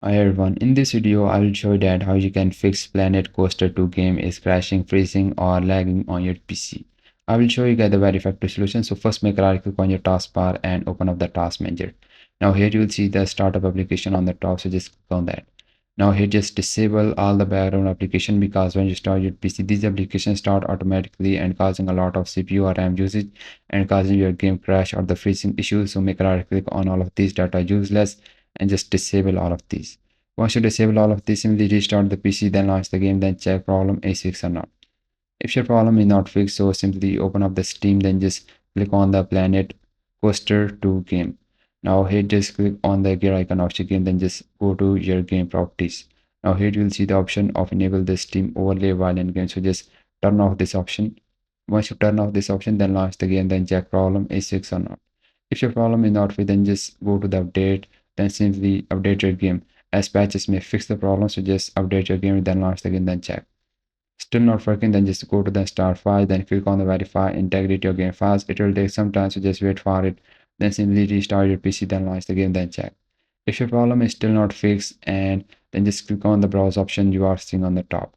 Hi everyone, in this video I will show you that how you can fix Planet Coaster 2 game is crashing, freezing or lagging on your PC. I will show you guys the very effective solution. So first make a right click on your taskbar and open up the task manager. Now here you will see the startup application on the top, so just click on that. Now here just disable all the background application because when you start your PC these applications start automatically and causing a lot of CPU or RAM usage and causing your game crash or the freezing issues. So make a right click on all of these that are useless and just disable all of these. Once you disable all of these, simply restart the PC, then launch the game, then check problem is fixed or not. If your problem is not fixed, so simply open up the Steam, then just click on the Planet Coaster 2 game. Now here just click on the gear icon of your game, then just go to your game properties. Now here you will see the option of enable the Steam overlay while in game. So just turn off this option. Once you turn off this option, then launch the game, then check problem is fixed or not. If your problem is not fixed, then just go to the update, then simply update your game as patches may fix the problem. So just update your game, then launch the game, then check. Still not working, then just go to the start file, then click on the verify, integrate your game files. It will take some time, so just wait for it. Then simply restart your PC, then launch the game, then check. If your problem is still not fixed, and then just click on the browse option you are seeing on the top.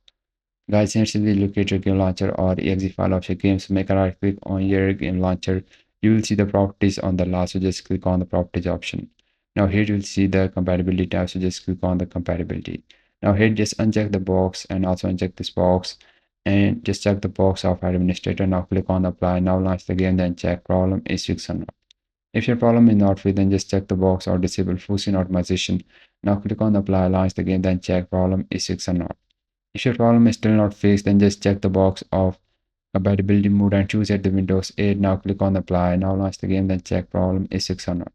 Guys, here simply locate your game launcher or exe file of your game. So make a right click on your game launcher. You will see the properties on the last, so just click on the properties option. Now here you will see the compatibility tab, so just click on the compatibility. Now here just uncheck the box and also uncheck this box and just check the box of administrator. Now click on apply. Now launch the game, then check problem is fixed or not. If your problem is not fixed, then just check the box or disable full screen optimization. Now click on apply, launch the game, then check problem is fixed or not. If your problem is still not fixed, then just check the box of compatibility mode and choose at the Windows 8. Now click on apply. Now launch the game, then check problem is fixed or not.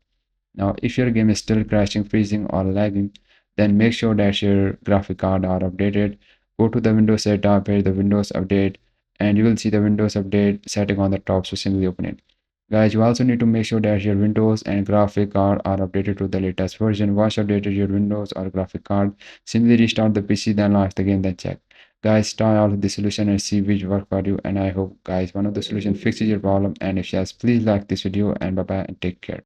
Now if your game is still crashing, freezing or lagging, then make sure that your graphic card are updated. Go to the Windows setup, here the Windows update, and you will see the Windows update setting on the top, so simply open it. Guys, you also need to make sure that your Windows and graphic card are updated to the latest version. Once you updated your Windows or graphic card, simply restart the PC, then launch the game, then check. Guys, try out the solution and see which work for you. And I hope guys one of the solution fixes your problem. And if yes, please like this video and bye bye and take care.